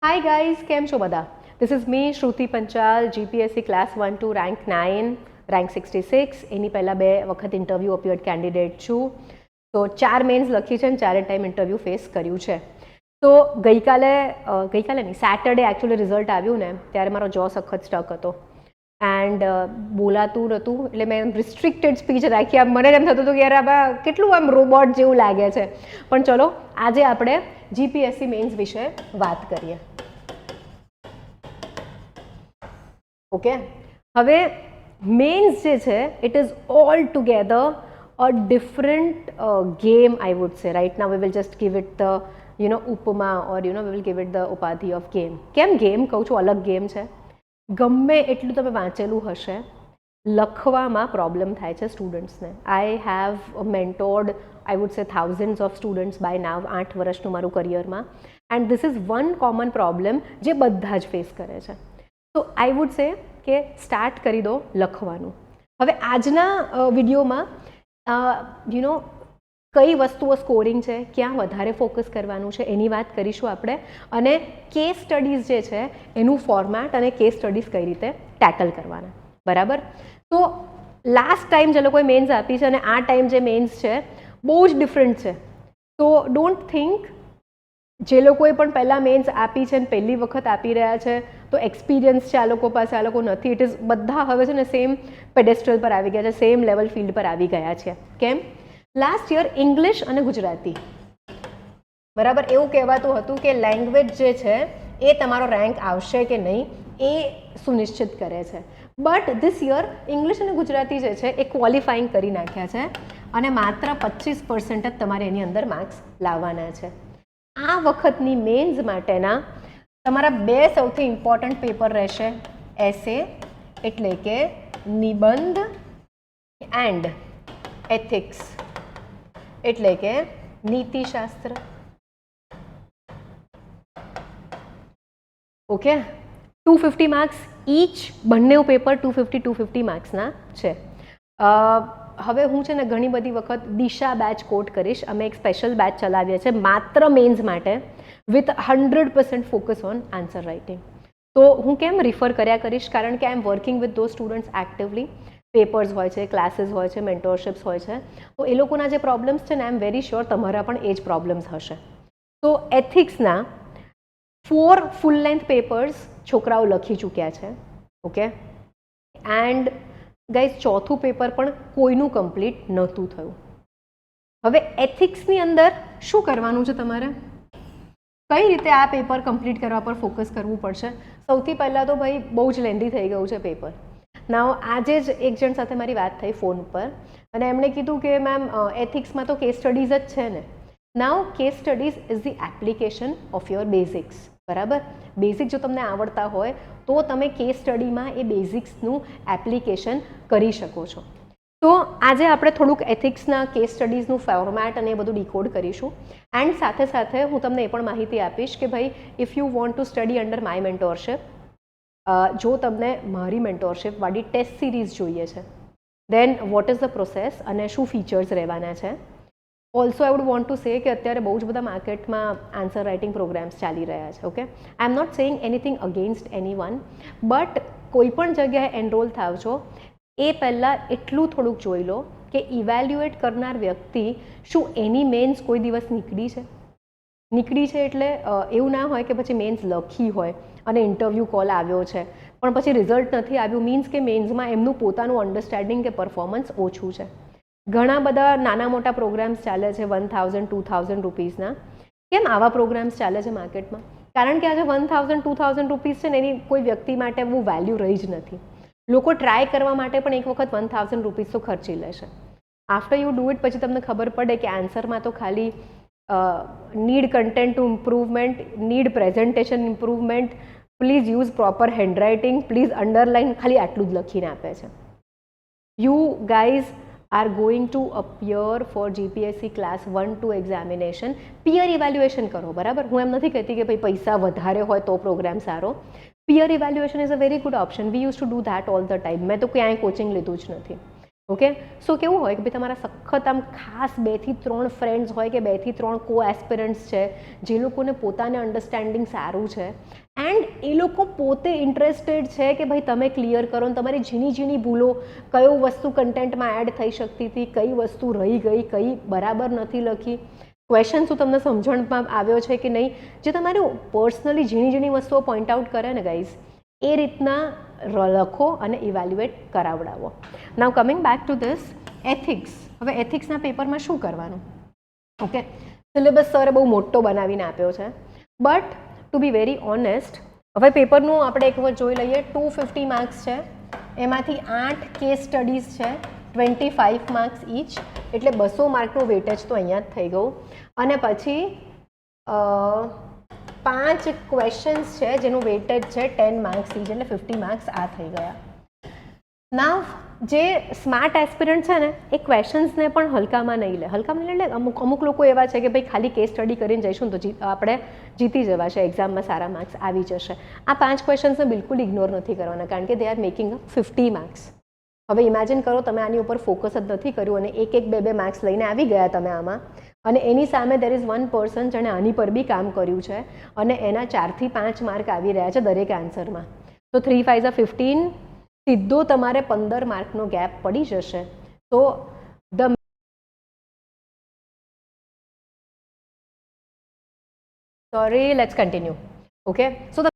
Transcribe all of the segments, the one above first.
Hi guys, કેમ છો બધા? This is me, Shruti Panchal, GPSC Class 1 to Rank 9, Rank 66. એની પહેલાં 2 વખત ઇન્ટરવ્યૂ અપિયર્ડ કેન્ડિડેટ છું. તો 4 મેન્સ લખી છે અને 4 ટાઈમ ઇન્ટરવ્યૂ ફેસ કર્યું છે. તો ગઈકાલે નહીં, સેટરડે એકચ્યુઅલી રિઝલ્ટ આવ્યું ને ત્યારે મારો જો સખત સ્ટક હતો એન્ડ બોલાતું નહોતું, એટલે મેં રિસ્ટ્રિક્ટેડ સ્પીચ રાખી. મને એમ થતું હતું કે યાર આ કેટલું આમ રોબોટ જેવું લાગે છે. પણ ચલો આજે આપણે જીપીએસસી મેન્સ વિશે વાત કરીએ. ઓકે, હવે મેન્સ જે છે it is altogether a different game, I would say. Right now we will just give it the upama or we will give it the upadhi of game. કેમ ગેમ કહું છું? અલગ ગેમ છે. ગમે એટલું તમે વાંચેલું હશે, લખવામાં પ્રોબ્લેમ થાય છે સ્ટુડન્ટ્સને. I have mentored I would say thousands of students by now, 8 વર્ષનું મારું કરિયરમાં. And this is one common problem જે બધા જ ફેસ કરે છે. તો આઈ વુડ સે કે સ્ટાર્ટ કરી દો લખવાનું. હવે આજના વિડીયોમાં કઈ વસ્તુઓ સ્કોરિંગ છે, ક્યાં વધારે ફોકસ કરવાનું છે એની વાત કરીશું આપણે, અને કેસ સ્ટડીઝ જે છે એનું ફોર્મેટ અને કેસ સ્ટડીઝ કઈ રીતે ટેકલ કરવાના. બરાબર? તો લાસ્ટ ટાઈમ જે લોકોએ મેન્સ આપી છે અને આ ટાઈમ જે મેન્સ છે બહુ જ ડિફરન્ટ છે. તો ડોન્ટ થિંક જે લોકોએ પણ પહેલાં મેન્સ આપી છે અને પહેલી વખત આપી રહ્યા છે તો એક્સપિરિયન્સ છે આ લોકો પાસે, આ લોકો નથી. ઇટ ઇઝ બધા હવે છે ને સેમ પેડેસ્ટ્રલ પર આવી ગયા છે, સેમ લેવલ ફિલ્ડ પર આવી ગયા છે. કેમ? લાસ્ટ યર ઇંગ્લિશ અને ગુજરાતી, બરાબર, એવું કહેવાતું હતું કે લેંગ્વેજ જે છે એ તમારો રેન્ક આવશે કે નહીં એ સુનિશ્ચિત કરે છે. બટ ધીસ યર ઇંગ્લિશ અને ગુજરાતી જે છે એ ક્વોલિફાઈંગ કરી નાખ્યા છે અને માત્ર 25% જ તમારે એની અંદર માર્ક્સ લાવવાના છે. આ વખતની મેન્સ માટેના તમારા 2 સૌથી ઇમ્પોર્ટન્ટ પેપર રહેશે. એસે એટલે કે નિબંધ એન્ડ એથિક્સ એટલે કે નીતિશાસ્ત્ર. ઓકે, 250 માર્ક્સ ઈચ, બંને પેપર 250 માર્ક્સના છે. હવે હું છે ને ઘણી બધી વખત દિશા બેચ કોટ કરીશ. અમે એક સ્પેશિયલ બેચ ચલાવીએ છીએ માત્ર મેન્સ માટે with 100% focus on answer writing. તો હું કેમ રિફર કર્યા કરીશ? કારણ કે I am working with those students actively. Papers હોય છે, ક્લાસીસ હોય છે, મેન્ટોરશિપ્સ હોય છે. તો એ લોકોના જે પ્રોબ્લેમ્સ છે ને આઈ એમ વેરી શ્યોર તમારા પણ એ જ પ્રોબ્લેમ્સ હશે. તો એથિક્સના 4 ફૂલ લેન્થ પેપર્સ છોકરાઓ લખી ચૂક્યા છે. ઓકે, એન્ડ ગાઈઝ ચોથું પેપર પણ કોઈનું કમ્પ્લીટ નહોતું થયું. હવે એથિક્સની અંદર શું કરવાનું છે તમારે? કઈ રીતે આ પેપર કમ્પ્લીટ કરવા પર ફોકસ કરવું પડશે? સૌથી પહેલાં તો ભાઈ બહુ જ લેન્ધી થઈ ગયું છે પેપર. નાવ આજે જ એક જણ સાથે મારી વાત થઈ ફોન પર અને એમણે કીધું કે મેમ એથિક્સમાં તો કેસ સ્ટડીઝ જ છે ને. Now case studies is the application of your basics. બરાબર? બેઝિક જો તમને આવડતા હોય તો તમે કેસ સ્ટડીમાં એ બેઝિક્સનું એપ્લિકેશન કરી શકો છો. તો આજે આપણે થોડુંક એથિક્સના કેસ સ્ટડીઝનું ફોર્મેટ અને એ બધું ડીકોડ કરીશું. એન્ડ સાથે સાથે હું તમને એ પણ માહિતી આપીશ કે ભાઈ if you want to study under my મેન્ટોરશિપ, જો તમને મારી મેન્ટોરશિપવાળી ટેસ્ટ સિરીઝ જોઈએ છે દેન વોટ ઇઝ ધ પ્રોસેસ અને શું ફીચર્સ રહેવાના છે. Also I would want to say કે અત્યારે બહુ જ બધા માર્કેટમાં આન્સર રાઇટિંગ પ્રોગ્રામ્સ ચાલી રહ્યા છે. Okay, I am not saying anything against anyone, but કોઈ પણ જગ્યાએ એનરોલ થાવ છો એ પહેલાં એટલું થોડુંક જોઈ લો કે ઇવેલ્યુએટ કરનાર વ્યક્તિ શું એની મેન્સ કોઈ દિવસ નીકળી છે એટલે એવું ના હોય કે પછી મેન્સ લખી હોય અને ઇન્ટરવ્યૂ કોલ આવ્યો છે પણ પછી રિઝલ્ટ નથી આવ્યું, મીન્સ કે મેન્સમાં એમનું પોતાનું અન્ડરસ્ટેન્ડિંગ કે પરફોર્મન્સ ઓછું છે. ઘણા બધા નાના મોટા પ્રોગ્રામ્સ ચાલે છે 1000-2000 રૂપીઝના. કેમ આવા પ્રોગ્રામ્સ ચાલે છે માર્કેટમાં? કારણ કે આજે 1000-2000 રૂપીઝ છે ને એની કોઈ વ્યક્તિ માટે બહુ વેલ્યુ રહી જ નથી. લોકો ટ્રાય કરવા માટે પણ એક વખત 1000 રૂપીઝ તો ખર્ચી લેશે. આફ્ટર યુ ડૂ ઇટ પછી તમને ખબર પડે કે આન્સરમાં તો ખાલી need content to improvement, need presentation improvement, please use proper handwriting, please underline, ખાલી આટલું જ લખીને આપે છે. You guys are going to appear for GPSC class 1-2 examination. Peer evaluation કરો. બરાબર? હું એમ નથી કહેતી કે ભાઈ પૈસા વધારે હોય તો પ્રોગ્રામ સારો. પિયર evaluation is a very good option. V use to do that all the time. મેં તો ક્યાંય કોચિંગ લીધું જ નથી. ઓકે. સો કેવું હોય કે ભાઈ તમારા સખત આમ ખાસ 2 થી 3 ફ્રેન્ડ્સ હોય કે 2 થી 3 કો એસ્પિરન્ટ્સ છે જે લોકોને પોતાને અન્ડરસ્ટેન્ડિંગ સારું છે એન્ડ એ લોકો પોતે ઇન્ટરેસ્ટેડ છે કે ભાઈ તમે ક્લિયર કરો ને તમારી ઝીણી ઝીણી ભૂલો, કયો વસ્તુ કન્ટેન્ટમાં એડ થઈ શકતી હતી, કઈ વસ્તુ રહી ગઈ, કઈ બરાબર નથી લખી, ક્વેશ્ચન શું તમને સમજણમાં આવ્યો છે કે નહીં, જે તમારું પર્સનલી ઝીણી ઝીણી વસ્તુઓ પોઈન્ટ આઉટ કરે ને ગાઈઝ, એ રીતના લખો અને ઇવેલ્યુએટ કરાવડાવો. Now coming back to this ethics. હવે એથિક્સના પેપરમાં શું કરવાનું? ઓકે, સિલેબસ સરે બહુ મોટો બનાવીને આપ્યો છે, but two be very honest, હવે પેપરનું આપણે એક વખત જોઈ લઈએ. 250 માર્ક્સ છે, એમાંથી 8 કેસ સ્ટડીઝ છે, 25 માર્ક્સ ઈચ, એટલે 200 માર્કનું વેટેજ તો અહીંયા જ થઈ ગયું. અને પછી 5 ક્વેશ્ચન્સ છે જેનું વેટેજ છે 10 માર્ક્સ ઈચ, એટલે 50 માર્ક્સ આ થઈ ગયા. નાવ જે સ્માર્ટ એસ્પિરન્ટ છે ને એ ક્વેશ્ચન્સને પણ હલકામાં નહીં લે. હલકામાં નહીં એટલે અમુક લોકો એવા છે કે ભાઈ ખાલી કેસ સ્ટડી કરીને જઈશું ને તો આપણે જીતી જવાશે, એક્ઝામમાં સારા માર્ક્સ આવી જશે. આ 5 ક્વેશ્ચન્સને બિલકુલ ઇગ્નોર નથી કરવાના, કારણ કે દે આર મેકિંગ 50 માર્ક્સ. હવે ઇમેજિન કરો તમે આની ઉપર ફોકસ જ નથી કર્યું અને એક 2 માર્ક્સ લઈને આવી ગયા તમે આમાં, અને એની સામે દેર ઇઝ વન પર્સન જેણે આની પર બી કામ કર્યું છે અને એના 4 થી 5 માર્ક આવી રહ્યા છે દરેક આન્સરમાં. તો 3 5 15, સીધો તમારે 15 માર્કનો ગેપ પડી જશે. તો the sorry let's continue. Okay, so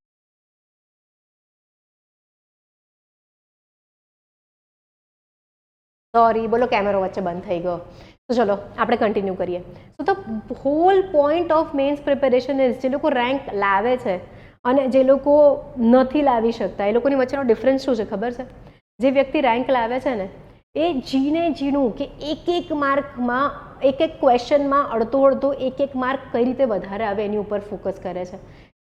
sorry બોલો, કેમેરો વચ્ચે બંધ થઈ ગયો. તો ચલો આપણે કન્ટિન્યુ કરીએ. So the whole point of mains preparation is, જે લોકો રેન્ક લાવે છે અને જે લોકો નથી લાવી શકતા, એ લોકોની વચ્ચેનો ડિફરન્સ શું છે ખબર છે? જે વ્યક્તિ રેન્ક લાવે છે ને એ ઝીણું કે એક માર્કમાં, એક ક્વેશ્ચનમાં અડધો એક માર્ક કઈ રીતે વધારે આવે એની ઉપર ફોકસ કરે છે,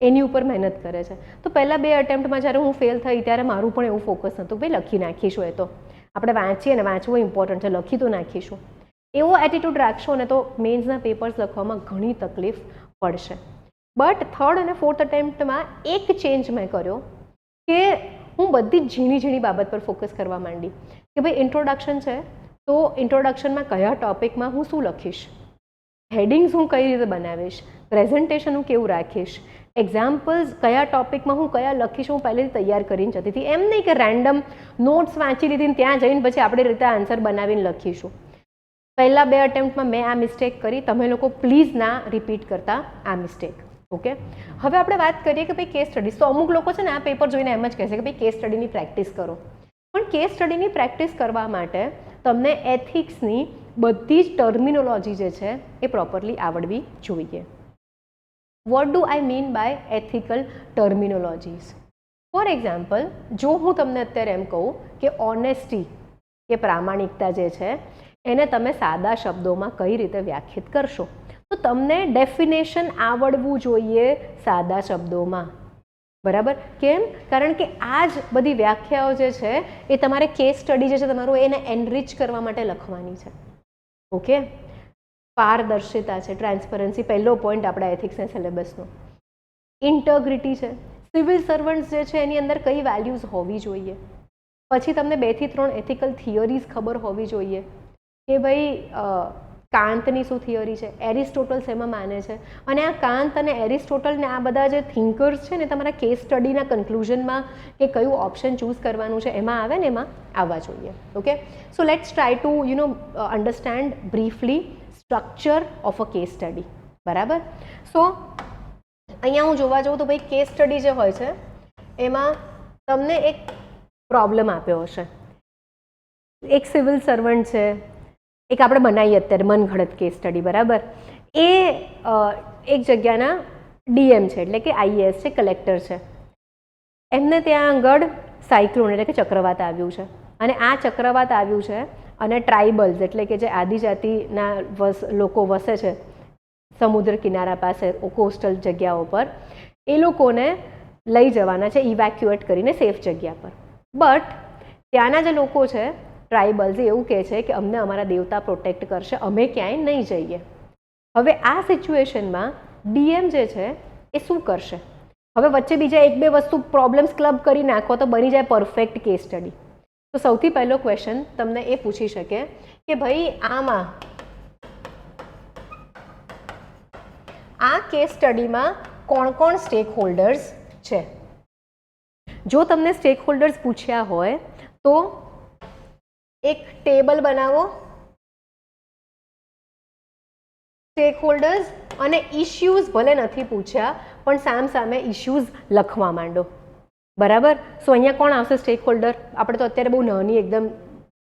એની ઉપર મહેનત કરે છે. તો પહેલાં 2 અટેમ્પ્ટમાં જ્યારે હું ફેલ થઈ ત્યારે મારું પણ એવું ફોકસ નહોતું ભાઈ લખી નાખીશું, એ તો આપણે વાંચીએ ને, વાંચવું ઇમ્પોર્ટન્ટ છે, લખી તો નાખીશું. એવો એટીટ્યૂડ રાખશો ને તો મેન્સના પેપર્સ લખવામાં ઘણી તકલીફ પડશે. બટ 3rd અને 4th અટેમ્પ્ટમાં એક ચેન્જ મેં કર્યો કે હું બધી જ ઝીણી બાબત પર ફોકસ કરવા માંડી કે ભાઈ ઇન્ટ્રોડક્શન છે તો ઇન્ટ્રોડક્શનમાં કયા ટોપિકમાં હું શું લખીશ, હેડિંગ્સ હું કઈ રીતે બનાવીશ, પ્રેઝન્ટેશન હું કેવું રાખીશ, એક્ઝામ્પલ્સ કયા ટોપિકમાં હું કયા લખીશ, હું પહેલેથી તૈયાર કરીને જતી હતી. એમ નહીં કે રેન્ડમ નોટ્સ વાંચી લીધી ને ત્યાં જઈને પછી આપણી રીતે આન્સર બનાવીને લખીશું. પહેલાં 2 અટેમ્પ્ટમાં મેં આ મિસ્ટેક કરી, તમે લોકો પ્લીઝ ના રિપીટ કરતા આ મિસ્ટેક. ઓકે, હવે આપણે વાત કરીએ કે ભાઈ કેસ સ્ટડીઝ. તો અમુક લોકો છે ને આ પેપર જોઈને એમ જ કહેશે કે ભાઈ કેસ સ્ટડીની પ્રેક્ટિસ કરો, પણ કેસ સ્ટડીની પ્રેક્ટિસ કરવા માટે તમને એથિક્સની બધી જ ટર્મિનોલોજી જે છે એ પ્રોપરલી આવડવી જોઈએ. What do I mean by ethical terminologies? For example, જો હું તમને અત્યારે એમ કહું કે ઓનેસ્ટી કે પ્રામાણિકતા જે છે એને તમે સાદા શબ્દોમાં કઈ રીતે વ્યાખ્યાયિત કરશો, તો તમને ડેફિનેશન આવડવું જોઈએ સાદા શબ્દોમાં. બરાબર? કેમ? કારણ કે આ જ બધી વ્યાખ્યાઓ જે છે એ તમારે કેસ સ્ટડી જે છે તમારું એને એનરિચ કરવા માટે લખવાની છે. ઓકે, પારદર્શિતા છે, ટ્રાન્સપરન્સી, પહેલો પોઈન્ટ આપણા એથિક્સના સિલેબસનો. ઇન્ટગ્રિટી છે, સિવિલ સર્વન્ટ્સ જે છે એની અંદર કઈ વેલ્યુઝ હોવી જોઈએ. પછી તમને 2 થી 3 એથિકલ થિયરીઝ ખબર હોવી જોઈએ કે ભાઈ કાંતની શું થિયરી છે, એરિસ્ટોટલ શેમાં માને છે, અને આ કાંત અને એરિસ્ટોટલ ને આ બધા જે થિંકર્સ છે ને તમારા કેસ સ્ટડીના કન્ક્લુઝનમાં કે કયું ઓપ્શન ચૂઝ કરવાનું છે એમાં આવે ને એમાં આવવા જોઈએ. Okay, so let's try to understand briefly structure of a case study. બરાબર? સો અહીંયા હું જોવા જાઉં તો ભાઈ કેસ સ્ટડી જે હોય છે એમાં તમને એક પ્રોબ્લેમ આપ્યો હશે. એક સિવિલ સર્વન્ટ છે, એક આપણે બનાવીએ અત્યારે મનઘડત કેસ સ્ટડી. બરાબર? એ એક જગ્યાના ડીએમ છે, એટલે કે આઈએએસ છે, કલેક્ટર છે. એમને ત્યાં આગળ સાયક્લોન એટલે કે ચક્રવાત આવ્યું છે, અને આ ચક્રવાત આવ્યું છે અને ટ્રાઇબલ્સ એટલે કે જે આદિજાતિના લોકો વસે છે સમુદ્ર કિનારા પાસે કોસ્ટલ જગ્યાઓ પર, એ લોકોને લઈ જવાના છે ઇવેક્યુએટ કરીને સેફ જગ્યા પર. બટ ત્યાંના જે લોકો છે ટ્રાઇબલ્સ એવું કહે છે કે અમને અમારા દેવતા પ્રોટેક્ટ કરશે, અમે ક્યાંય નહીં જઈએ. હવે આ સિચ્યુએશનમાં ડીએમ જે છે એ શું કરશે? હવે વચ્ચે બીજા 1-2 વસ્તુ પ્રોબ્લેમ્સ ક્લબ કરી નાખો તો બની જાય પરફેક્ટ કેસ સ્ટડી. તો સૌથી પહેલો ક્વેશ્ચન તમને એ પૂછી શકે કે ભાઈ આમાં આ કેસ સ્ટડીમાં કોણ કોણ સ્ટેક હોલ્ડર્સ છે. જો તમને સ્ટેક હોલ્ડર્સ પૂછ્યા હોય તો એક ટેબલ બનાવો, સ્ટેક હોલ્ડર્સ અને ઇશ્યુઝ ભલે નથી પૂછ્યા પણ સામે ઇશ્યુઝ લખવા માંડો. બરાબર. સો અહીંયા કોણ આવશે સ્ટેક હોલ્ડર? આપણે તો અત્યારે બહુ નાની એકદમ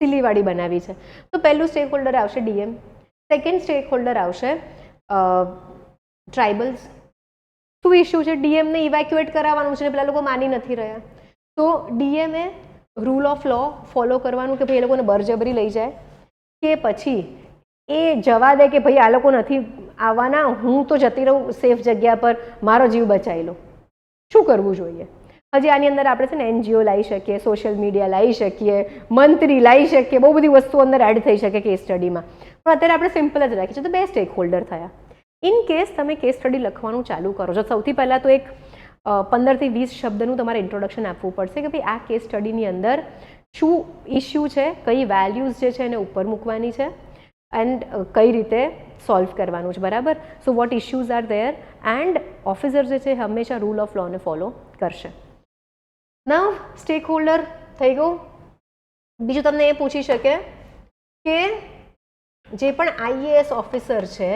સિલીવાળી બનાવી છે. તો પહેલું સ્ટેક હોલ્ડર આવશે ડીએમ, સેકન્ડ સ્ટેક હોલ્ડર આવશે ટ્રાઇબલ્સ. શું ઇશ્યુ છે? ડીએમને ઇવેક્યુએટ કરાવવાનું છે ને પેલા લોકો માની નથી રહ્યા. તો ડીએમએ રૂલ ઓફ લો ફોલો કરવાનું કે ભાઈ એ લોકોને બળજબરી લઈ જાય કે પછી એ જવા દે કે ભાઈ આ લોકો નથી આવવાના, હું તો જતી રહું સેફ જગ્યા પર, મારો જીવ બચાવી લો. શું કરવું જોઈએ? હજી આની અંદર આપણે છે ને એનજીઓ લાવી શકીએ, સોશિયલ મીડિયા લાવી શકીએ, મંત્રી લાવી શકીએ, બહુ બધી વસ્તુઓ અંદર એડ થઈ શકે કેસ સ્ટડીમાં. પણ અત્યારે આપણે સિમ્પલ જ રાખીએ છીએ. તો 2 સ્ટેક હોલ્ડર થયા. ઇન કેસ તમે કેસ સ્ટડી લખવાનું ચાલુ કરો છો, સૌથી પહેલાં તો એક 15 થી 20 શબ્દનું તમારે ઇન્ટ્રોડક્શન આપવું પડશે કે ભાઈ આ કેસ સ્ટડીની અંદર શું ઇશ્યુ છે, કઈ વેલ્યુઝ જે છે એને ઉપર મૂકવાની છે એન્ડ કઈ રીતે સોલ્વ કરવાનું છે. બરાબર. So what issues are there and officer જે છે હંમેશા રૂલ ઓફ લોને ફોલો કરશે. નાવ સ્ટેક હોલ્ડર થઈ ગયું. બીજું તમને એ પૂછી શકે કે જે પણ આઈએએસ ઓફિસર છે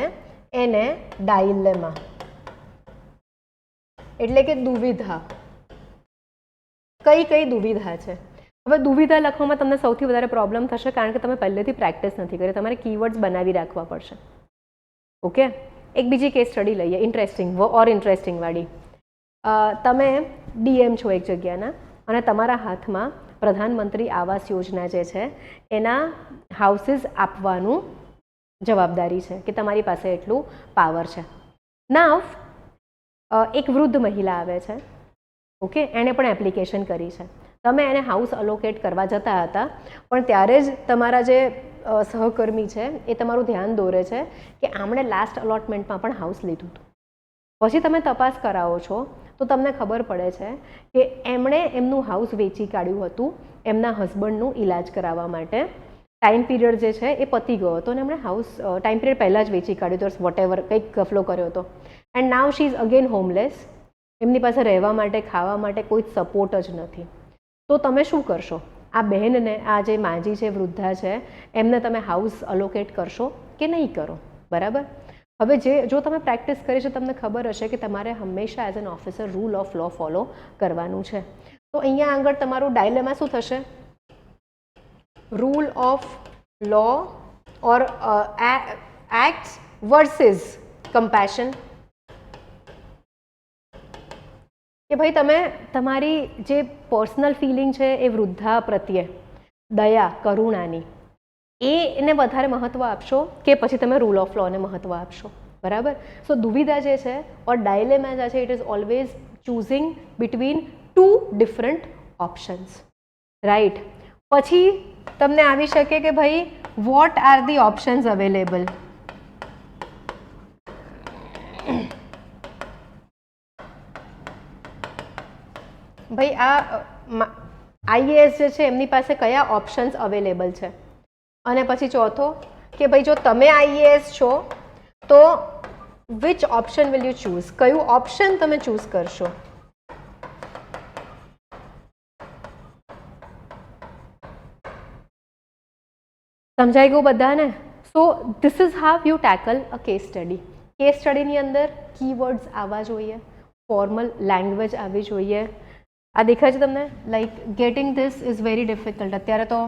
એને ડાયલેમા એટલે કે દુવિધા, કઈ દુવિધા છે. હવે દુવિધા લખવામાં તમને સૌથી વધારે પ્રોબ્લેમ થશે કારણ કે તમે પહેલેથી પ્રેક્ટિસ નથી કરી. તમારે કીવર્ડ્સ બનાવી રાખવા પડશે. ઓકે. એક બીજી કેસ સ્ટડી લઈએ, ઇન્ટરેસ્ટિંગ વાળી. તમે ડીએમ છો એક જગ્યાના અને તમારા હાથમાં પ્રધાનમંત્રી આવાસ યોજના જે છે એના હાઉસીસ આપવાનું જવાબદારી છે કે તમારી પાસે એટલું પાવર છે. નાવ એક વૃદ્ધ મહિલા આવે છે. ઓકે. એણે પણ એપ્લિકેશન કરી છે. તમે એને હાઉસ અલોકેટ કરવા જતા હતા પણ ત્યારે જ તમારા જે સહકર્મી છે એ તમારું ધ્યાન દોરે છે કે આમણે લાસ્ટ અલોટમેન્ટમાં પણ હાઉસ લીધું હતું. પછી તમે તપાસ કરાવો છો તો તમને ખબર પડે છે કે એમણે એમનું હાઉસ વેચી કાઢ્યું હતું એમના હસબન્ડનું ઈલાજ કરાવવા માટે. ટાઈમ પીરિયડ જે છે એ પતી ગયો હતો અને એમણે હાઉસ ટાઈમ પીરિયડ પહેલાં જ વેચી કાઢ્યું હતું, વોટ એવર કંઈક ગફલો કર્યો હતો. And now she is again homeless. એમની પાસે રહેવા માટે, ખાવા માટે કોઈ સપોર્ટ જ નથી. તો તમે શું કરશો? આ બહેનને, આ જે માજી છે, વૃદ્ધા છે, એમને તમે હાઉસ અલોકેટ કરશો કે નહીં કરો? બરાબર. હવે જો તમે પ્રેક્ટિસ કરી છે તમને ખબર હશે કે તમારે હંમેશા as an officer rule of law follow કરવાનું છે. તો અહીંયા આગળ તમારું ડાયલેમા શું થશે? Rule of law or acts versus compassion. કે ભાઈ તમે તમારી જે પર્સનલ ફિલિંગ છે એ વૃદ્ધા પ્રત્યે દયા, કરુણાની, એને વધારે મહત્ત્વ આપશો કે પછી તમે રૂલ ઓફ લોને મહત્ત્વ આપશો? બરાબર. સો દુવિધા જે છે ઓર ડાયલેમા જે છે it is always choosing between 2 different options. Right. પછી તમને આવી શકે કે ભાઈ what are the options available. ભાઈ આ આઈએએસ જે છે એમની પાસે કયા ઓપ્શન્સ અવેલેબલ છે. અને પછી ચોથો કે ભાઈ જો તમે આઈએએસ છો તો which option will you choose? કયું ઓપ્શન તમે ચૂઝ કરશો? સમજાઈ ગયું બધાને? So this is how you tackle a case study. Case સ્ટડીની અંદર કીવર્ડ્સ આવવા જોઈએ, ફોર્મલ લેંગ્વેજ આવવી જોઈએ. આ દેખાય છે તમને? Like getting this is very difficult. અત્યારે તો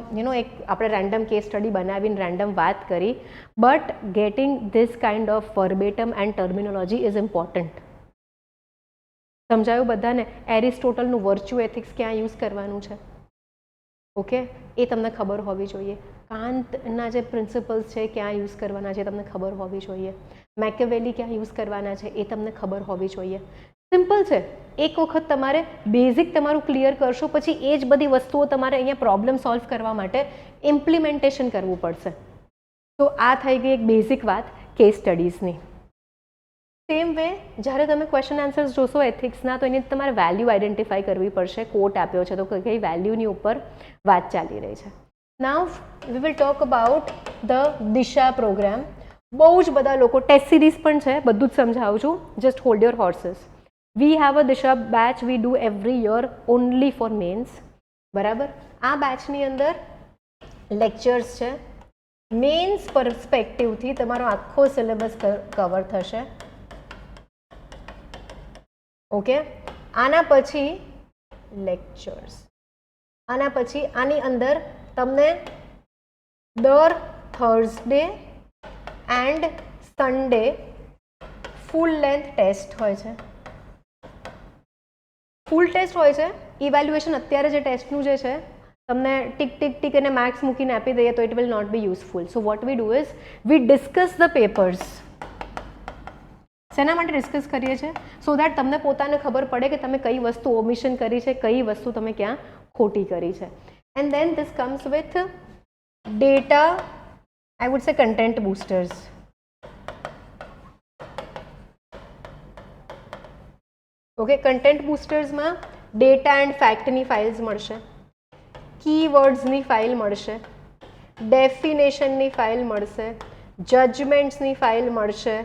એક આપણે રેન્ડમ કેસ સ્ટડી બનાવીને રેન્ડમ વાત કરી, but getting this kind of verbatim and terminology is important. સમજાયું બધાને? એરિસ્ટોટલનું વર્ચ્યુ એથિક્સ ક્યાં યુઝ કરવાનું છે, ઓકે, એ તમને ખબર હોવી જોઈએ. કાંતના જે પ્રિન્સિપલ્સ છે ક્યાં યુઝ કરવાના છે તમને ખબર હોવી જોઈએ. મેકેવેલી ક્યાં યુઝ કરવાના છે એ તમને ખબર હોવી જોઈએ. સિમ્પલ છે. એક વખત તમારે બેઝિક તમારું ક્લિયર કરશો પછી એ જ બધી વસ્તુઓ તમારે અહીંયા પ્રોબ્લેમ સોલ્વ કરવા માટે ઇમ્પ્લિમેન્ટેશન કરવું પડશે. તો આ થઈ ગઈ એક બેઝિક વાત કેસ સ્ટડીઝની. સેમ વે જ્યારે તમે ક્વેશ્ચન આન્સર્સ જોશો એથિક્સના તો એની તમારે વેલ્યુ આઈડેન્ટિફાઈ કરવી પડશે. કોટ આપ્યો છે તો કઈ વેલ્યુની ઉપર વાત ચાલી રહી છે. Now we will talk about the Disha program. બહુ જ બધા લોકો ટેસ્ટ સિરીઝ પણ છે, બધું જ સમજાવું છું. Just hold your horses. We have a Disha batch we do every year only for mains. બરાબર. આ બેચની અંદર લેક્ચર્સ છે. મેન્સ પર્સપેક્ટિવથી તમારો આખો સિલેબસ કવર થશે. ઓકે. આના પછી લેક્ચર્સ. આના પછી આની અંદર તમને દર Thursday and Sunday full length test હોય છે. ફૂલ ટેસ્ટ હોય છે. ઇવેલ્યુએશન અત્યારે જે ટેસ્ટનું જે છે તમને ટીક ટીક ટીક અને માર્ક્સ મૂકીને આપી દઈએ તો it will not be useful. So what we do is we discuss the papers. શેના માટે ડિસ્કસ કરીએ છીએ? સો દેટ તમને પોતાને ખબર પડે કે તમે કઈ વસ્તુ ઓમિશન કરી છે, કઈ વસ્તુ તમે ક્યાં ખોટી કરી છે. And then this comes with data, I would say content boosters. Okay. Content બૂસ્ટર્સમાં ડેટા એન્ડ ફેક્ટની ફાઇલ્સ મળશે, કીવર્ડ્સની ફાઇલ મળશે, ડેફિનેશનની ફાઇલ મળશે, જજમેન્ટ્સની ફાઇલ મળશે,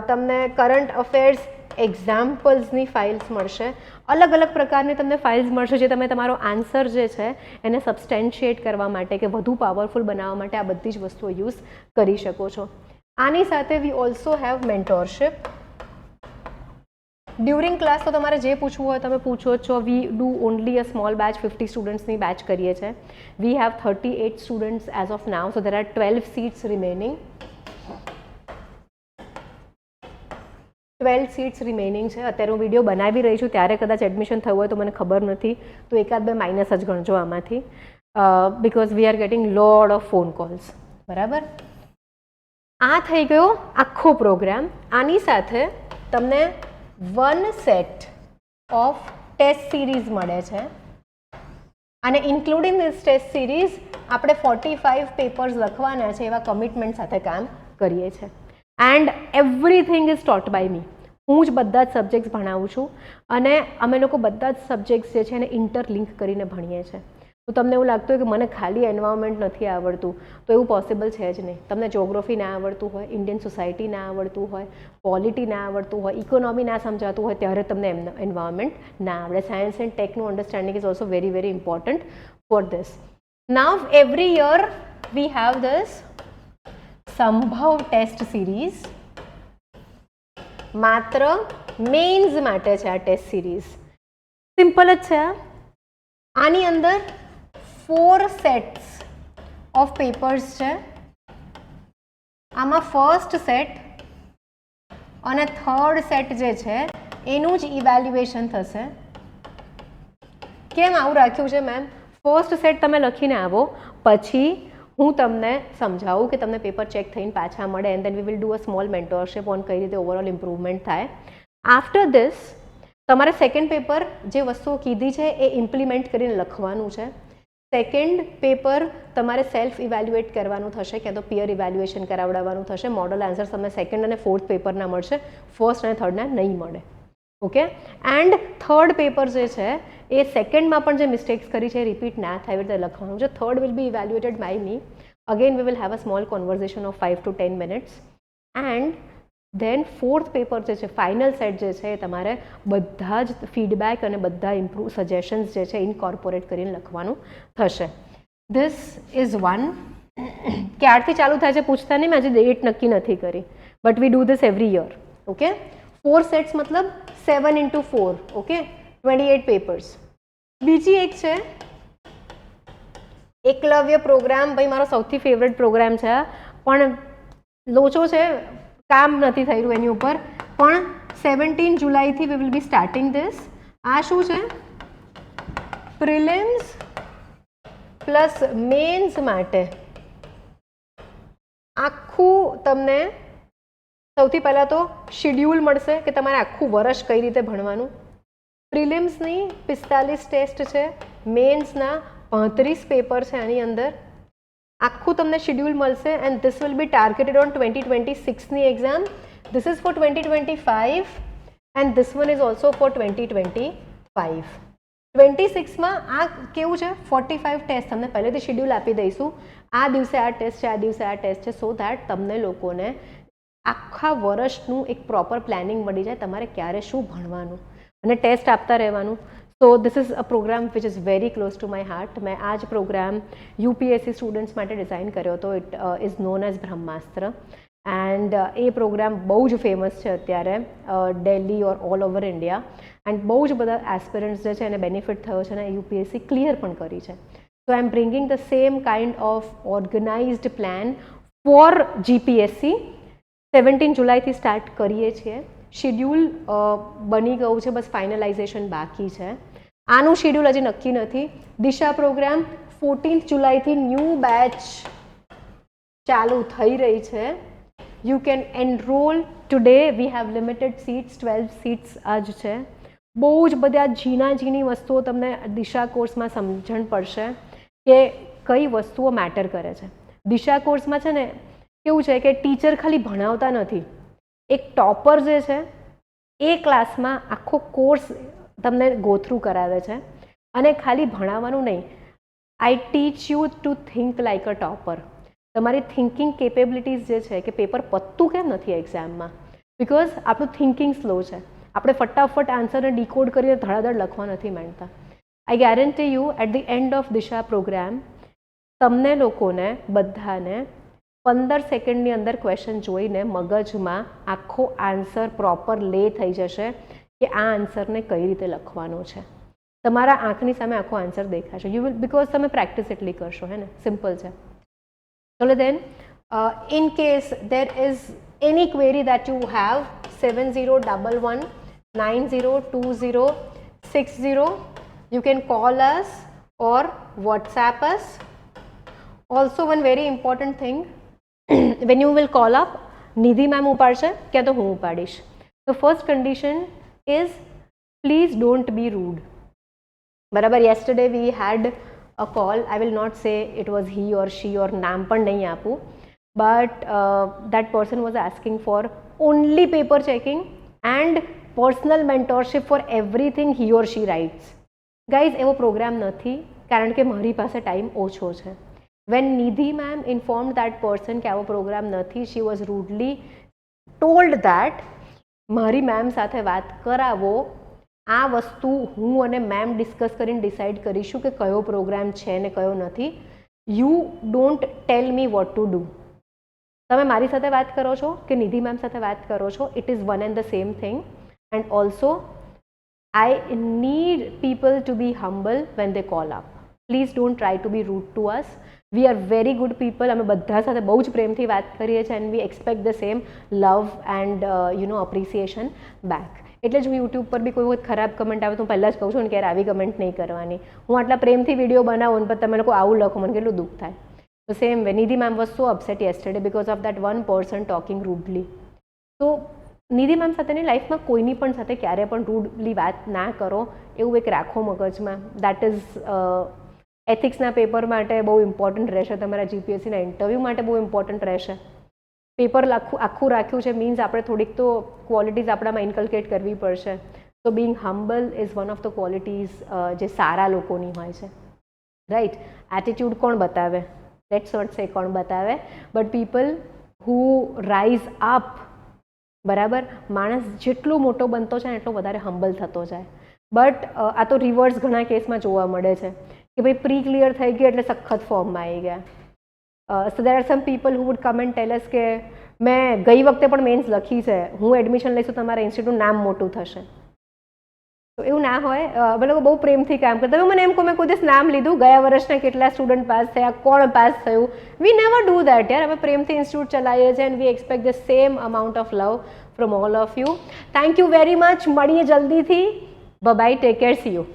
તમને કરંટ અફેર્સ એક્ઝામ્પલ્સની ફાઇલ્સ મળશે. અલગ અલગ પ્રકારની તમને ફાઇલ્સ મળશે જે તમે તમારો આન્સર જે છે એને સબસ્ટેન્શિએટ કરવા માટે કે વધુ પાવરફુલ બનાવવા માટે આ બધી જ વસ્તુઓ યુઝ કરી શકો છો. આની સાથે we also have mentorship. During class તો તમારે જે પૂછવું હોય તમે પૂછો જ છો. We do only a small batch, 50 સ્ટુડન્ટ્સની બેચ કરીએ છીએ. We have 38 students as of now, so there are 12 seats remaining. 12 seats remaining છે. અત્યારે હું વિડીયો બનાવી રહી છું ત્યારે કદાચ એડમિશન થયું હોય તો મને ખબર નથી, તો એકાદ બે માઇનસ જ ગણજો આમાંથી, because we are getting load of phone calls. બરાબર. આ થઈ ગયો આખો પ્રોગ્રામ. આની સાથે તમને 1 સેટ ઓફ ટેસ્ટ સિરીઝ મળે છે અને ઇન્ક્લુડિંગ ધીસ ટેસ્ટ સિરીઝ આપણે 45 પેપર્સ લખવાના છે એવા કમિટમેન્ટ સાથે કામ કરીએ છીએ. And everything is taught by me. હું જ બધા જ સબ્જેક્ટ્સ ભણાવું છું અને અમે લોકો બધા જ સબ્જેક્ટ્સ જે છે એને ઇન્ટરલિંક કરીને ભણીએ છીએ. તો તમને એવું લાગતું હોય કે મને ખાલી એન્વાયરમેન્ટ નથી આવડતું, તો એવું પોસિબલ છે જ નહીં. તમને જ્યોગ્રાફી ના આવડતું હોય, ઇન્ડિયન સોસાયટી ના આવડતું હોય, પોલિટી ના આવડતું હોય, ઇકોનોમી ના સમજાતું હોય ત્યારે તમને એન્વાયરમેન્ટ ના આવડે. સાયન્સ એન્ડ ટેકનું understanding is also very very important for this. Now every year we have this Sambhav test series. માત્ર મેન્સ માટે છે આ ટેસ્ટ સિરીઝ. સિમ્પલ જ છે. આની અંદર 4 સેટ્સ ઓફ પેપર્સ છે. આમાં ફર્સ્ટ સેટ અને થર્ડ સેટ જે છે એનું જ ઇવેલ્યુએશન થશે. કેમ આવું રાખ્યું છે મેમ? ફર્સ્ટ સેટ તમે લખીને આવો, પછી હું તમને સમજાવું કે તમને પેપર ચેક થઈને પાછા મળે. And then we will do a small mentorship on કઈ રીતે ઓવરઓલ ઇમ્પ્રુવમેન્ટ થાય. આફ્ટર ધીસ તમારે સેકન્ડ પેપર જે વસ્તુઓ કીધી છે એ ઇમ્પ્લિમેન્ટ કરીને લખવાનું છે. સેકન્ડ પેપર તમારે સેલ્ફ ઇવેલ્યુએટ કરવાનું થશે, ક્યાં તો પિયર ઇવેલ્યુએશન કરાવડાવવાનું થશે. મોડલ આન્સર્સ તમને સેકન્ડ અને ફોર્થ પેપરના મળશે, ફર્સ્ટ અને થર્ડના નહીં મળે. ઓકે. એન્ડ થર્ડ પેપર જે છે એ સેકન્ડમાં પણ જે મિસ્ટેક્સ કરી છે એ રિપીટ ના થાય એવી રીતે લખવાનું છે. Third will be evaluated by me. Again we will have a small conversation of 5 to 10 minutes. And then fourth paper જે છે ફાઇનલ સેટ જે છે એ તમારે બધા જ ફીડબેક અને બધા ઇમ્પ્રૂવ સજેશન્સ જે છે ઇન્કોર્પોરેટ કરીને લખવાનું થશે. This is one. ક્યારથી ચાલુ થાય છે પૂછતા નહીં, મેં હજી ડેટ નક્કી નથી કરી, but we do this every year. Okay. 4 sets મતલબ 7 into 4. ઓકે. 28 પેપર્સ. બીજી એક છે એકલવ્ય પ્રોગ્રામ. ભાઈ મારો સૌથી ફેવરેટ પ્રોગ્રામ છે, પણ લોચો છે, કામ નથી થઈ રહ્યું એની ઉપર. પણ 17 જુલાઈથી we will be starting this. આ શું છે? પ્રિલિમ્સ પ્લસ મેન્સ માટે આખું તમને સૌથી પહેલાં તો શિડ્યુલ મળશે કે તમારે આખું વર્ષ કઈ રીતે ભણવાનું. પ્રિલિમ્સની 45 ટેસ્ટ છે, મેન્સના 35 પેપર છે. આની અંદર આખું તમને શિડ્યુલ મળશે. And this will be targeted on 2026ની exam. This is for 2025 and this one is also for 2025. 26માં આ કેવું છે 45 ટેસ્ટ તમને પહેલેથી શેડ્યુલ આપી દઈશું. આ દિવસે આ ટેસ્ટ છે, આ દિવસે આ ટેસ્ટ છે, સો ધેટ તમને લોકોને આખા વર્ષનું એક પ્રોપર પ્લાનિંગ મળી જાય તમારે ક્યારે શું ભણવાનું અને ટેસ્ટ આપતા રહેવાનું. So this is a programme which is very close to my heart. મેં આ જ પ્રોગ્રામ યુપીએસસી સ્ટુડન્ટ્સ માટે ડિઝાઇન કર્યો હતો. It is known as Brahmastra and એ પ્રોગ્રામ બહુ જ ફેમસ છે અત્યારે Delhi or all over India and બહુ જ બધા એસ્પિરન્ટ્સ જે છે એને બેનિફિટ થયો છે અને યુપીએસસી ક્લિયર પણ કરી છે. So I am bringing the same kind of organized plan for GPSC. 17 જુલાઈથી સ્ટાર્ટ કરીએ છીએ. શેડ્યુલ બની ગયું છે, બસ ફાઇનલાઇઝેશન બાકી છે. આનું શેડ્યુલ હજી નક્કી નથી. દિશા પ્રોગ્રામ 14 જુલાઈથી ન્યૂ બેચ ચાલુ થઈ રહી છે. You can enrol today. We have limited seats, 12 seats આ જ છે. બહુ જ બધા ઝીણી વસ્તુઓ તમને દિશા કોર્સમાં સમજણ પડશે કે કઈ વસ્તુઓ મેટર કરે છે. દિશા કોર્સમાં છે ને કેવું છે કે ટીચર ખાલી ભણાવતા નથી. એક ટોપર જે છે એ ક્લાસમાં આખો કોર્સ તમને ગો થ્રુ કરાવે છે અને ખાલી ભણાવવાનું નહીં. I teach you to think like a topper. તમારી થિંકિંગ કેપેબિલિટીઝ જે છે કે પેપર પતતું કેમ નથી એક્ઝામમાં, બિકોઝ આપણું થિંકિંગ સ્લો છે. આપણે ફટાફટ આન્સરને ડીકોડ કરીને ધડાધડ લખવા નથી માંગતા. I guarantee you at the end of Disha programme તમને લોકોને બધાને 15 સેકન્ડની અંદર ક્વેશ્ચન જોઈને મગજમાં આખો આન્સર પ્રોપર લે થઈ જશે કે આ આન્સરને કઈ રીતે લખવાનો છે. તમારા આંખની સામે આખો આન્સર દેખાશે. યુ વિલ, બિકોઝ તમે પ્રેક્ટિસ એટલી કરશો. હે ને, સિમ્પલ છે. ચલો then, in case there is any query that you have, 7011902060 you can call us or WhatsApp us. Also one very important thing, when you will call up, Nidhi ma'am ઉપાડશે ક્યાં તો હું ઉપાડીશ. The first condition is please don't be rude. બરાબર. yesterday we had a call. I will not say it was he or she or નામ પણ નહીં આપું, but that person was asking for only paper checking and personal mentorship for everything he or she writes. Guys, એવો programme નથી કારણ કે મારી પાસે ટાઈમ ઓછો છે. When Nidhi ma'am informed that person કે આવો પ્રોગ્રામ નથી, she was rudely told that મારી મેમ સાથે વાત કરાવો, આ વસ્તુ હું અને મેમ ડિસ્કસ કરીને ડિસાઇડ કરીશું કે કયો પ્રોગ્રામ છે ને કયો નથી. You don't tell me what to do. તમે મારી સાથે વાત કરો છો કે નિધિ મેમ સાથે વાત કરો છો, it is one and the same thing. And also I need people to be humble when they call up. Please don't try to be rude to us. We are very good people. અમે બધા સાથે બહુ જ પ્રેમથી વાત કરીએ છીએ and we expect the same love and appreciation back. એટલે જ હું યુટ્યુબ પર બી કોઈ વખત ખરાબ કમેન્ટ આવે તો હું પહેલાં જ કહું છું ને કે યાર આવી કમેન્ટ નહીં કરવાની. હું આટલા પ્રેમથી વિડીયો બનાવું ને પણ તમે લોકો આવું લખો, મને કેટલું દુઃખ થાય. તો same way Nidhi ma'am was so upset yesterday because of that one person talking rudely. તો નિધિ મેમ સાથેની લાઈફમાં કોઈની પણ સાથે ક્યારે પણ રૂડલી વાત ના કરો, એવું એક રાખો મગજમાં. દેટ ઇઝ એથિક્સના પેપર માટે બહુ ઇમ્પોર્ટન્ટ રહેશે, તમારા જીપીએસસીના ઇન્ટરવ્યૂ માટે બહુ ઇમ્પોર્ટન્ટ રહેશે. પેપર આખું રાખ્યું છે મીન્સ આપણે થોડીક તો ક્વોલિટીઝ આપણામાં ઇન્કલ્કેટ કરવી પડશે. So being humble is one of the qualities જે સારા લોકોની હોય છે. રાઈટ. એટીટ્યૂડ કોણ બતાવે? લેટ્સ નોટ સે કોણ બતાવે, but people who rise up. બરાબર. માણસ જેટલો મોટો બનતો છે ને એટલો વધારે હમ્બલ થતો જાય. બટ આ તો રિવર્સ ઘણા કેસમાં જોવા મળે છે કે ભાઈ પ્રી ક્લિયર થઈ ગયું એટલે સખત ફોર્મમાં આવી ગયા. So there are some people who would come and tell us કે મેં ગઈ વખતે પણ મેન્સ લખી છે, હું એડમિશન લઈશું તમારા ઇન્સ્ટિટ્યૂટ નામ મોટું થશે. તો એવું ના હોય. અમે લોકો બહુ પ્રેમથી કામ કરતા. તમે મને એમ કહો મેં કોઈ દિવસ નામ લીધું, ગયા વર્ષના કેટલા સ્ટુડન્ટ પાસ થયા, કોણ પાસ થયું? વી નેવર ડુ દેટ યાર. અમે પ્રેમથી ઇન્સ્ટિટ્યૂટ ચલાવીએ છીએ and we expect the same amount of love from all of you. Thank you very much. મળીએ જલ્દીથી. Bye, take care, see you.